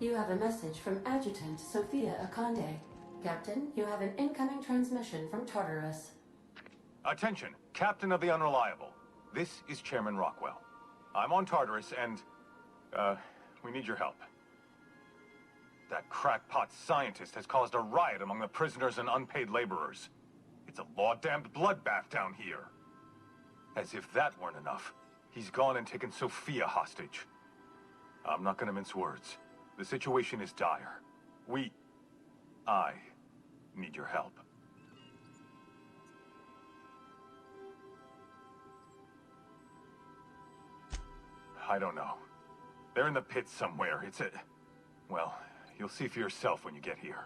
You have a message from Adjutant Sophia Akande. Captain, you have an incoming transmission from Tartarus. Attention, Captain of the Unreliable. This is Chairman Rockwell. I'm on Tartarus and, we need your help. That crackpot scientist has caused a riot among the prisoners and unpaid laborers. It's a law-damned bloodbath down here. As if that weren't enough, he's gone and taken Sophia hostage. I'm not gonna mince words. The situation is dire. I need your help. I don't know. They're in the pits somewhere. Well, you'll see for yourself when you get here.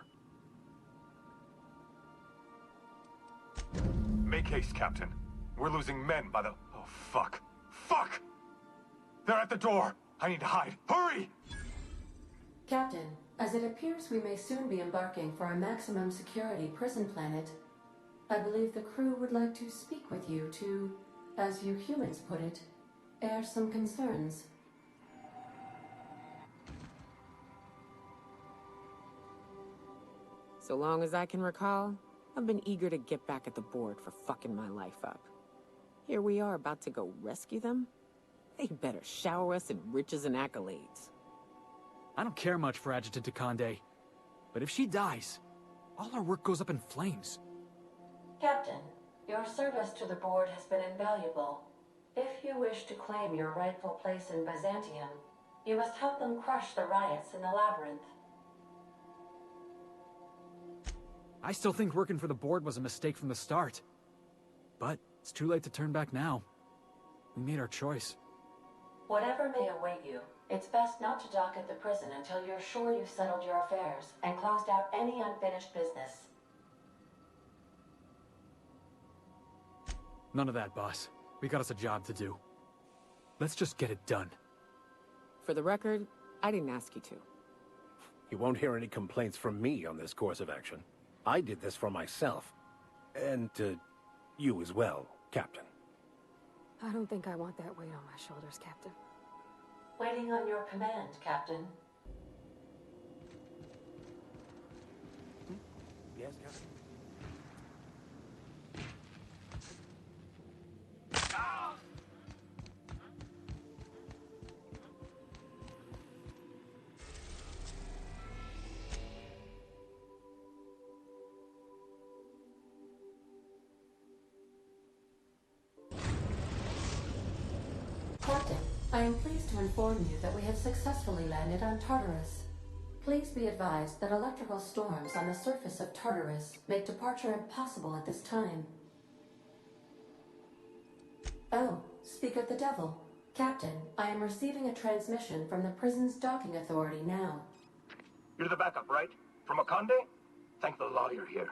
Make haste, Captain. We're losing men by the... Oh, fuck. Fuck! They're at the door! I need to hide. Hurry! Captain, as it appears we may soon be embarking for a maximum security prison planet, I believe the crew would like to speak with you to, as you humans put it, air some concerns. So long as I can recall, I've been eager to get back at the board for fucking my life up. Here we are about to go rescue them? They better shower us in riches and accolades. I don't care much for Adjutant Akande, but if she dies, all our work goes up in flames. Captain, your service to the board has been invaluable. If you wish to claim your rightful place in Byzantium, you must help them crush the riots in the labyrinth. I still think working for the board was a mistake from the start. But it's too late to turn back now. We made our choice. Whatever may await you, it's best not to dock at the prison until you're sure you've settled your affairs and closed out any unfinished business. None of that, boss. We got us a job to do. Let's just get it done. For the record, I didn't ask you to. You won't hear any complaints from me on this course of action. I did this for myself. And, you as well, Captain. I don't think I want that weight on my shoulders, Captain. Waiting on your command, Captain. Yes, Captain? Captain, I am pleased to inform you that we have successfully landed on Tartarus. Please be advised that electrical storms on the surface of Tartarus make departure impossible at this time. Oh, speak of the devil. Captain, I am receiving a transmission from the prison's docking authority now. You're the backup, right? From Akande? Thank the law you're here.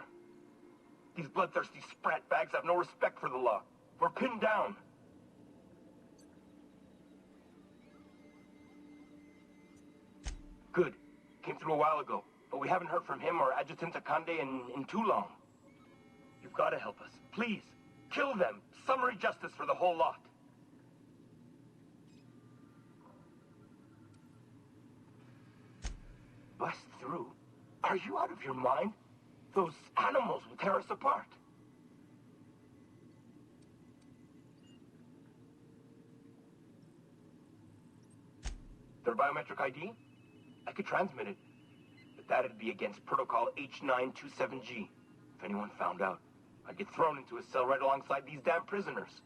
These bloodthirsty sprat bags have no respect for the law. We're pinned down. Good. Came through a while ago, but we haven't heard from him or Adjutant Akande in too long. You've got to help us. Please, kill them. Summary justice for the whole lot. Bust through? Are you out of your mind? Those animals will tear us apart. Their biometric ID? I could transmit it, but that'd be against Protocol H927G. If anyone found out, I'd get thrown into a cell right alongside these damn prisoners.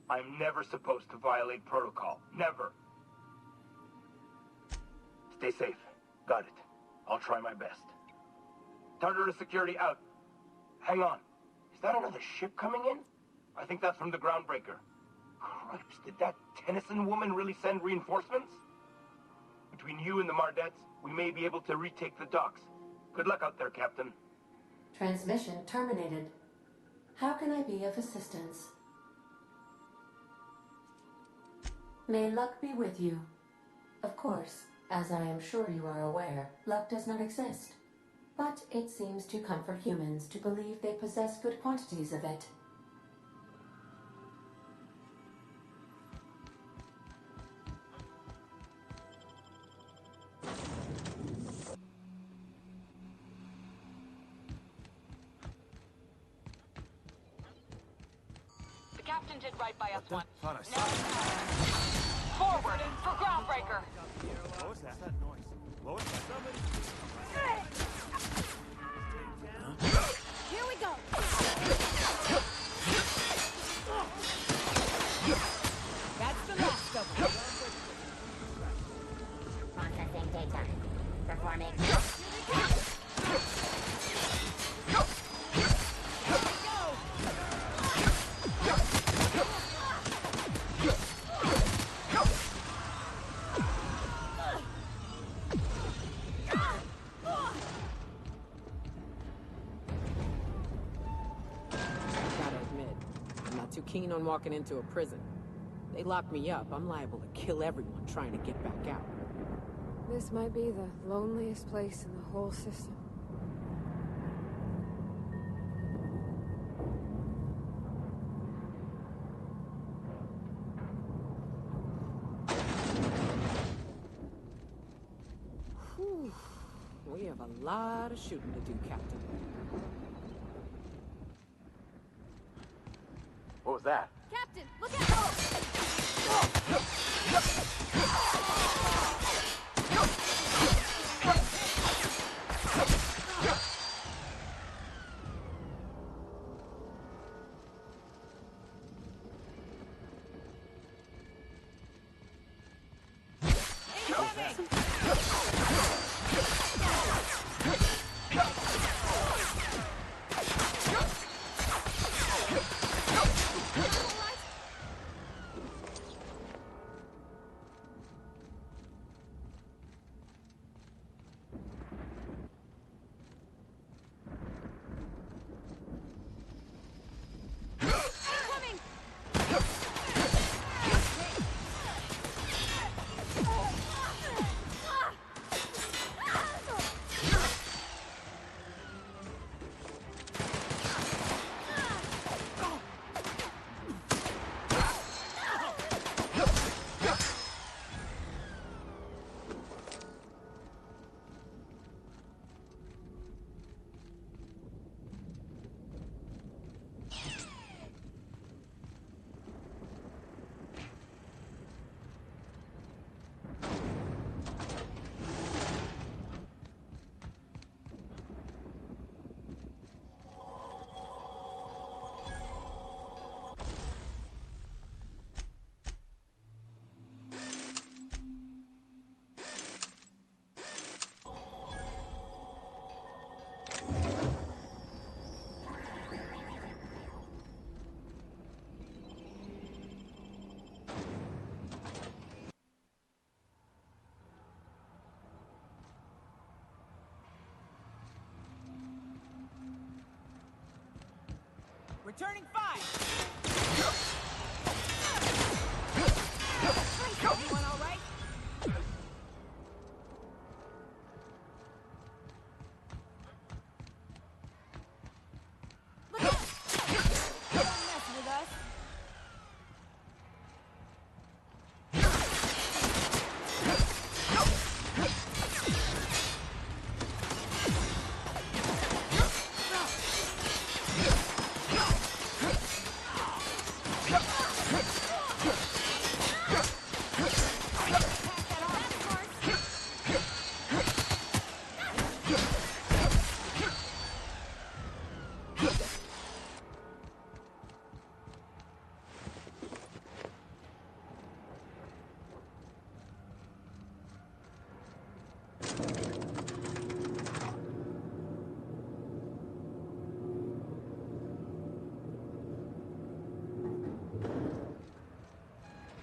I'm never supposed to violate protocol. Never. Stay safe. Got it. I'll try my best. Tartarus security out. Hang on. Is that another ship coming in? I think that's from the Groundbreaker. Cripes, did that Tennyson woman really send reinforcements? Between you and the Mardettes, we may be able to retake the docks. Good luck out there, Captain. Transmission terminated. How can I be of assistance? May luck be with you. Of course, as I am sure you are aware, luck does not exist. But it seems to comfort humans to believe they possess good quantities of it. Captain did right by us once. Thought I Now it's time. Forward for groundbreaker. What was that noise? What was that? Here we go. That's the last of them. Processing data. Performing. Gotta admit, I'm not too keen on walking into a prison. They lock me up, I'm liable to kill everyone trying to get back out. This might be the loneliest place in the whole system. Whew. We have a lot of shooting to do, Captain. What was that? Captain, look out! Returning fire! Everyone all right? Look out! Don't mess with us.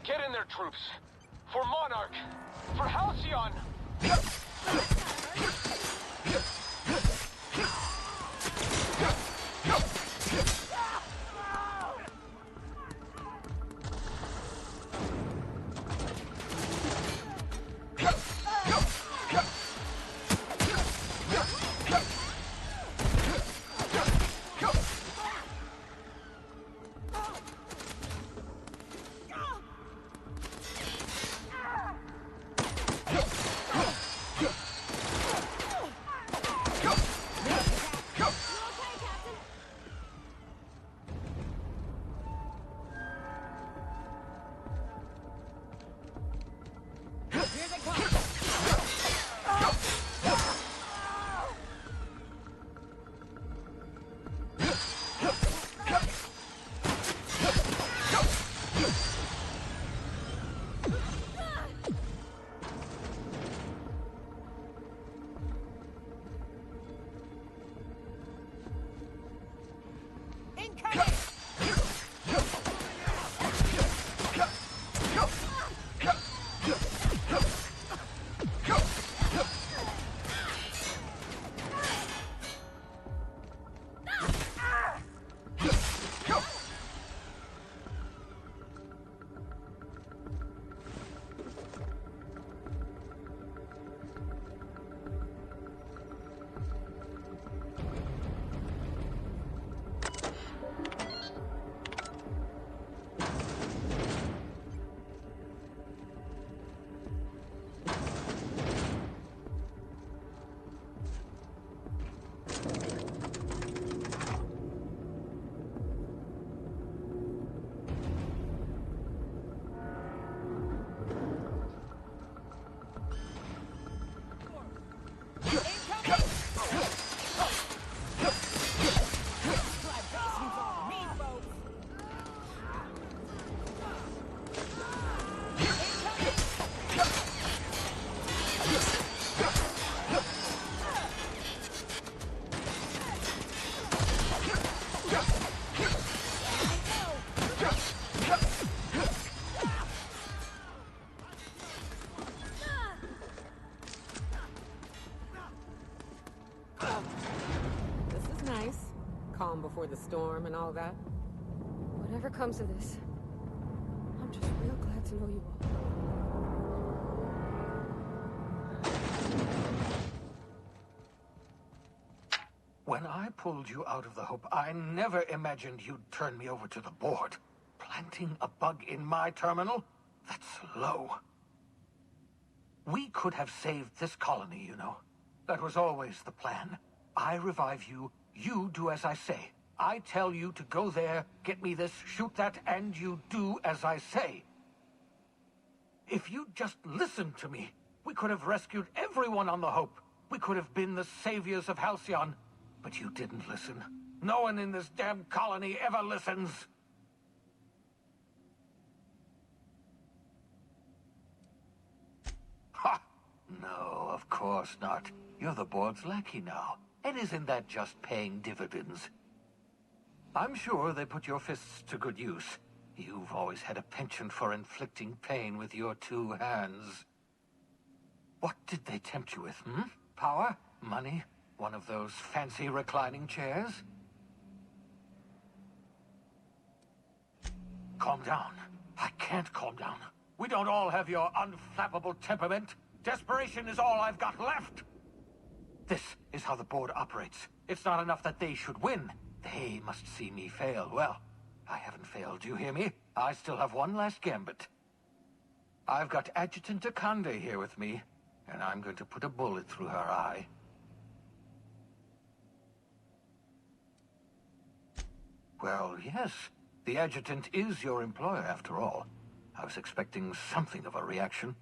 Get in there, troops. For Monarch. For Halcyon. the storm and all that? Whatever comes of this, I'm just real glad to know you all. When I pulled you out of the Hope, I never imagined you'd turn me over to the board. Planting a bug in my terminal? That's low. We could have saved this colony, you know. That was always the plan. I revive you, you do as I say. I tell you to go there, get me this, shoot that, and you do as I say. If you'd just listened to me, we could have rescued everyone on the Hope. We could have been the saviors of Halcyon. But you didn't listen. No one in this damn colony ever listens. Ha! No, of course not. You're the board's lackey now. And isn't that just paying dividends? I'm sure they put your fists to good use. You've always had a penchant for inflicting pain with your two hands. What did they tempt you with, hmm? Power? Money? One of those fancy reclining chairs? Calm down. I can't calm down. We don't all have your unflappable temperament. Desperation is all I've got left. This is how the board operates. It's not enough that they should win. They must see me fail. Well, I haven't failed, you hear me? I still have one last gambit. I've got Adjutant Akande here with me, and I'm going to put a bullet through her eye. Well, yes. The Adjutant is your employer, after all. I was expecting something of a reaction.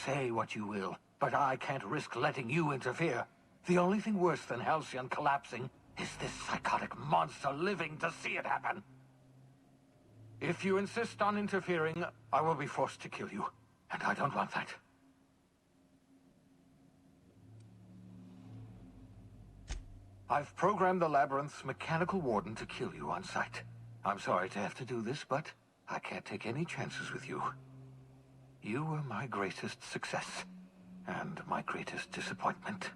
Say what you will, but I can't risk letting you interfere. The only thing worse than Halcyon collapsing is this psychotic monster living to see it happen. If you insist on interfering, I will be forced to kill you, and I don't want that. I've programmed the Labyrinth's mechanical warden to kill you on sight. I'm sorry to have to do this, but I can't take any chances with you. You were my greatest success, and my greatest disappointment.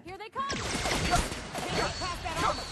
Here they come! Can't pass that armor!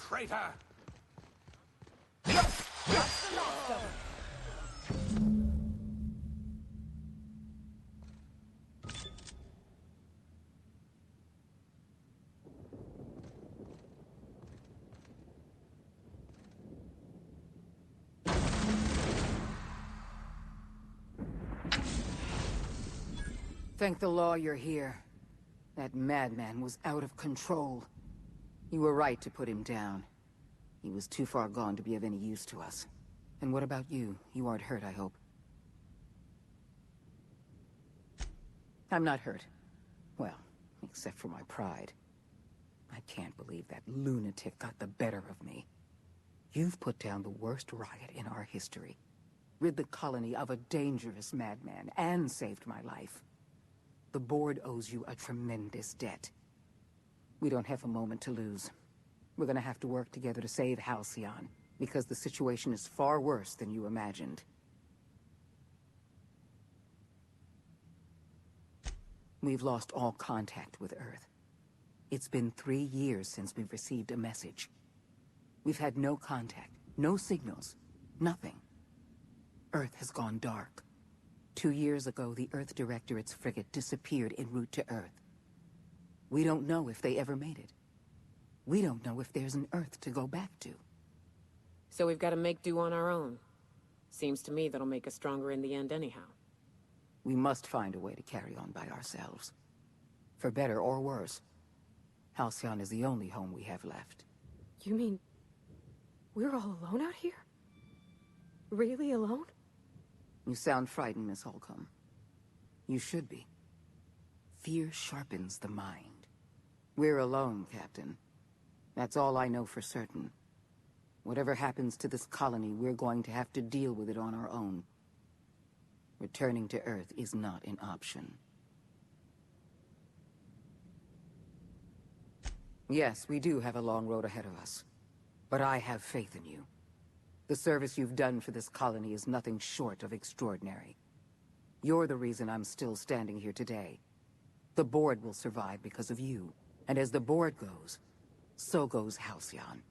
traitor! Thank the law you're here. That madman was out of control. You were right to put him down. He was too far gone to be of any use to us. And what about you? You aren't hurt, I hope. I'm not hurt. Well, except for my pride. I can't believe that lunatic got the better of me. You've put down the worst riot in our history, rid the colony of a dangerous madman, and saved my life. The board owes you a tremendous debt. We don't have a moment to lose. We're gonna have to work together to save Halcyon, because the situation is far worse than you imagined. We've lost all contact with Earth. It's been 3 years since we've received a message. We've had no contact, no signals, nothing. Earth has gone dark. 2 years ago, the Earth Directorate's frigate disappeared en route to Earth. We don't know if they ever made it. We don't know if there's an Earth to go back to. So we've got to make do on our own. Seems to me that'll make us stronger in the end anyhow. We must find a way to carry on by ourselves. For better or worse. Halcyon is the only home we have left. You mean... we're all alone out here? Really alone? You sound frightened, Miss Holcomb. You should be. Fear sharpens the mind. We're alone, Captain. That's all I know for certain. Whatever happens to this colony, we're going to have to deal with it on our own. Returning to Earth is not an option. Yes, we do have a long road ahead of us. But I have faith in you. The service you've done for this colony is nothing short of extraordinary. You're the reason I'm still standing here today. The board will survive because of you. And as the board goes, so goes Halcyon.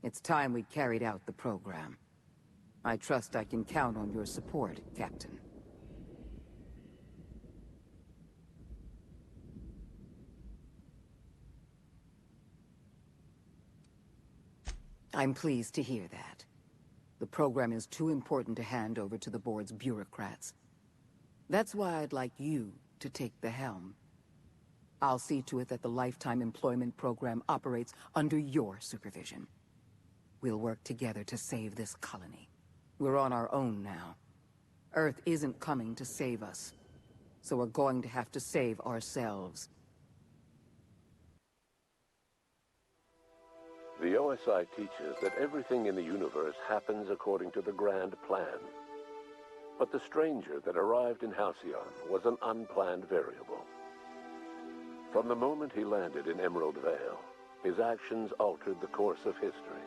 It's time we carried out the program. I trust I can count on your support, Captain. I'm pleased to hear that. The program is too important to hand over to the board's bureaucrats. That's why I'd like you to take the helm. I'll see to it that the Lifetime Employment Program operates under your supervision. We'll work together to save this colony. We're on our own now. Earth isn't coming to save us, so we're going to have to save ourselves. The OSI teaches that everything in the universe happens according to the grand plan. But the stranger that arrived in Halcyon was an unplanned variable. From the moment he landed in Emerald Vale, his actions altered the course of history.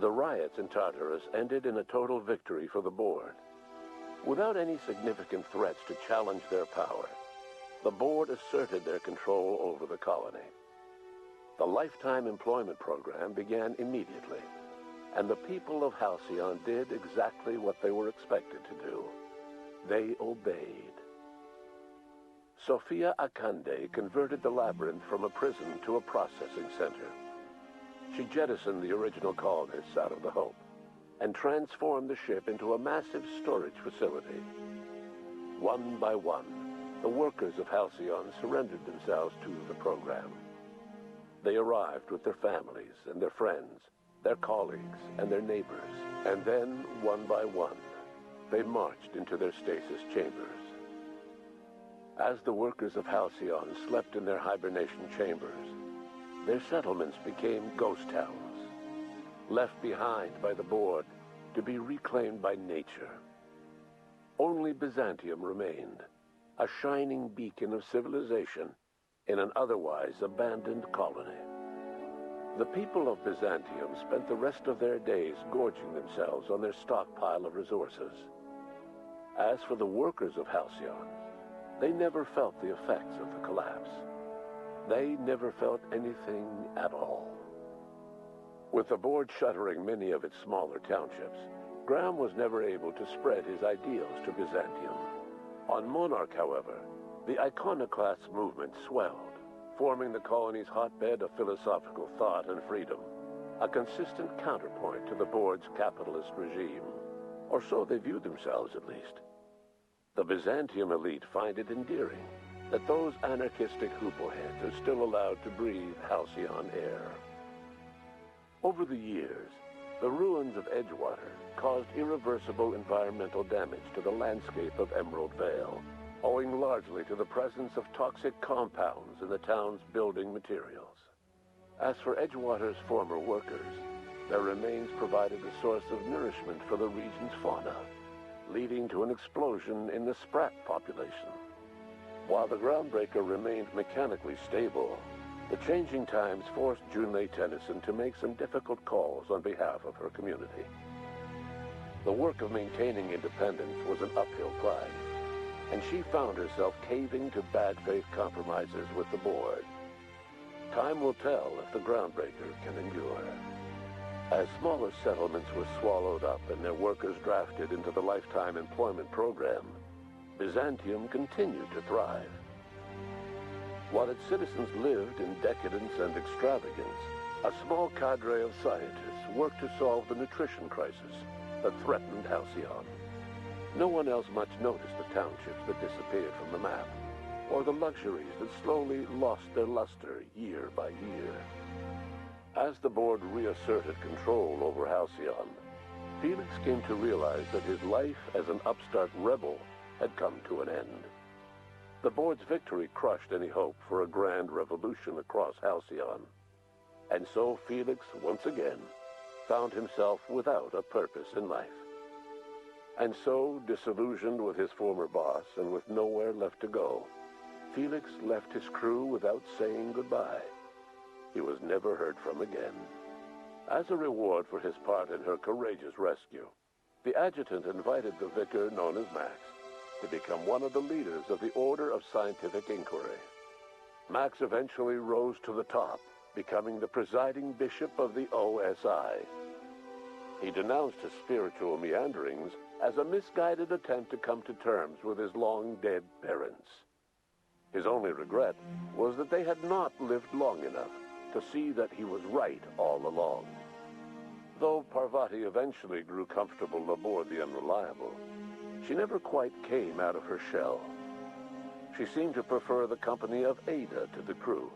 The riots in Tartarus ended in a total victory for the board. Without any significant threats to challenge their power, the board asserted their control over the colony. The Lifetime Employment Program began immediately, and the people of Halcyon did exactly what they were expected to do. They obeyed. Sophia Akande converted the labyrinth from a prison to a processing center. She jettisoned the original colonists out of the Hope and transformed the ship into a massive storage facility. One by one, the workers of Halcyon surrendered themselves to the program. They arrived with their families and their friends, their colleagues and their neighbors, and then, one by one, they marched into their stasis chambers. As the workers of Halcyon slept in their hibernation chambers, their settlements became ghost towns, left behind by the board to be reclaimed by nature. Only Byzantium remained, a shining beacon of civilization in an otherwise abandoned colony. The people of Byzantium spent the rest of their days gorging themselves on their stockpile of resources. As for the workers of Halcyon, they never felt the effects of the collapse. They never felt anything at all. With the board shuttering many of its smaller townships, Graham was never able to spread his ideals to Byzantium. On Monarch, however, the iconoclast movement swelled, forming the colony's hotbed of philosophical thought and freedom, a consistent counterpoint to the board's capitalist regime. Or so they viewed themselves, at least. The Byzantium elite find it endearing that those anarchistic hoopleheads are still allowed to breathe halcyon air. Over the years, the ruins of Edgewater caused irreversible environmental damage to the landscape of Emerald Vale, owing largely to the presence of toxic compounds in the town's building materials. As for Edgewater's former workers, their remains provided a source of nourishment for the region's fauna, leading to an explosion in the sprat population. While the groundbreaker remained mechanically stable, the changing times forced Junlei Tennyson to make some difficult calls on behalf of her community. The work of maintaining independence was an uphill climb, and she found herself caving to bad faith compromises with the board. Time will tell if the groundbreaker can endure. As smaller settlements were swallowed up and their workers drafted into the lifetime employment program, Byzantium continued to thrive. While its citizens lived in decadence and extravagance, a small cadre of scientists worked to solve the nutrition crisis that threatened Halcyon. No one else much noticed the townships that disappeared from the map, or the luxuries that slowly lost their luster year by year. As the board reasserted control over Halcyon, Felix came to realize that his life as an upstart rebel had come to an end. The board's victory crushed any hope for a grand revolution across Halcyon. And so Felix, once again, found himself without a purpose in life. And so, disillusioned with his former boss and with nowhere left to go, Felix left his crew without saying goodbye. He was never heard from again. As a reward for his part in her courageous rescue, the adjutant invited the vicar known as Max to become one of the leaders of the Order of Scientific Inquiry. Max eventually rose to the top, becoming the presiding bishop of the OSI. He denounced his spiritual meanderings as a misguided attempt to come to terms with his long-dead parents. His only regret was that they had not lived long enough to see that he was right all along. Though Parvati eventually grew comfortable aboard the Unreliable, she never quite came out of her shell. She seemed to prefer the company of Ada to the crew,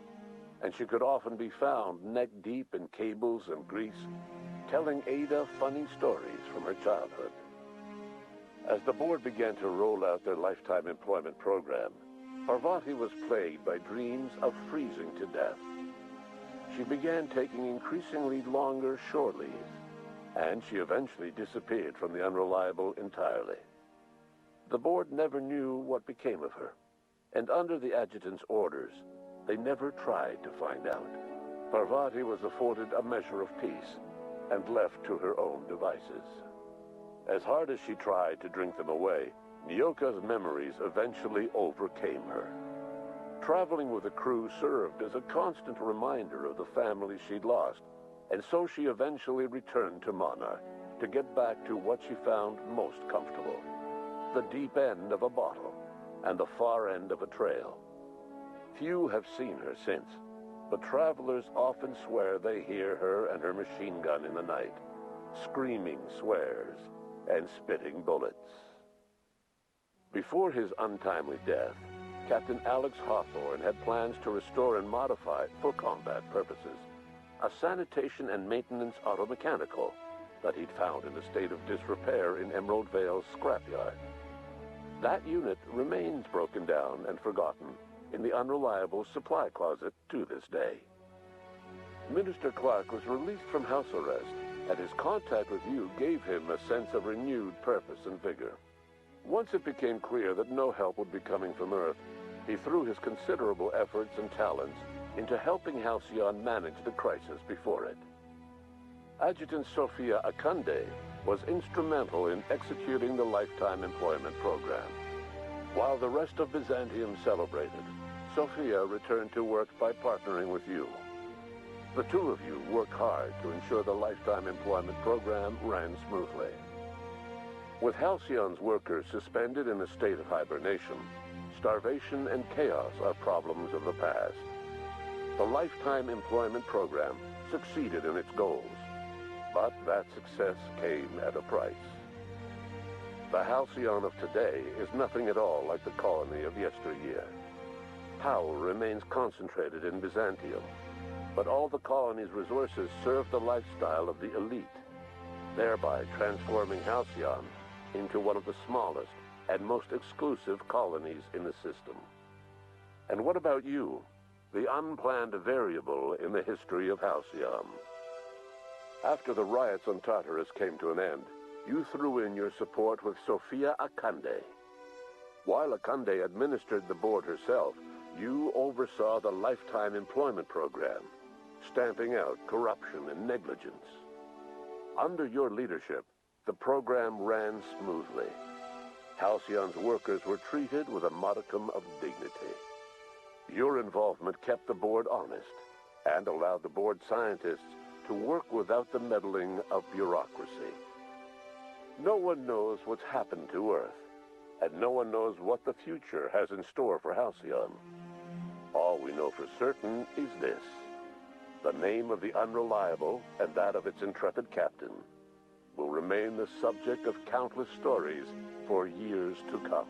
and she could often be found neck-deep in cables and grease, telling Ada funny stories from her childhood. As the board began to roll out their lifetime employment program, Parvati was plagued by dreams of freezing to death. She began taking increasingly longer shore leaves, and she eventually disappeared from the Unreliable entirely. The board never knew what became of her, and under the adjutant's orders, they never tried to find out. Parvati was afforded a measure of peace and left to her own devices. As hard as she tried to drink them away, Nyoka's memories eventually overcame her. Traveling with the crew served as a constant reminder of the family she'd lost, and so she eventually returned to Monarch to get back to what she found most comfortable: the deep end of a bottle and the far end of a trail. Few have seen her since, but travelers often swear they hear her and her machine gun in the night, screaming swears and spitting bullets. Before his untimely death, Captain Alex Hawthorne had plans to restore and modify, for combat purposes, a sanitation and maintenance automechanical that he'd found in a state of disrepair in Emerald Vale's scrapyard. That unit remains broken down and forgotten in the Unreliable supply closet to this day. Minister Clark was released from house arrest, and his contact with you gave him a sense of renewed purpose and vigor. Once it became clear that no help would be coming from Earth, he threw his considerable efforts and talents into helping Halcyon manage the crisis before it. Adjutant Sophia Akande was instrumental in executing the lifetime employment program. While the rest of Byzantium celebrated, Sophia returned to work by partnering with you. The two of you work hard to ensure the lifetime employment program ran smoothly. With Halcyon's workers suspended in a state of hibernation, starvation and chaos are problems of the past. The lifetime employment program succeeded in its goals, but that success came at a price. The Halcyon of today is nothing at all like the colony of yesteryear. Power remains concentrated in Byzantium, but all the colony's resources serve the lifestyle of the elite, thereby transforming Halcyon into one of the smallest and most exclusive colonies in the system. And what about you, the unplanned variable in the history of Halcyon? After the riots on Tartarus came to an end, you threw in your support with Sophia Akande. While Akande administered the board herself, you oversaw the lifetime employment program, stamping out corruption and negligence. Under your leadership, the program ran smoothly. Halcyon's workers were treated with a modicum of dignity. Your involvement kept the board honest and allowed the board scientists to work without the meddling of bureaucracy. No one knows what's happened to Earth, and no one knows what the future has in store for Halcyon. All we know for certain is this: the name of the Unreliable and that of its intrepid captain will remain the subject of countless stories for years to come.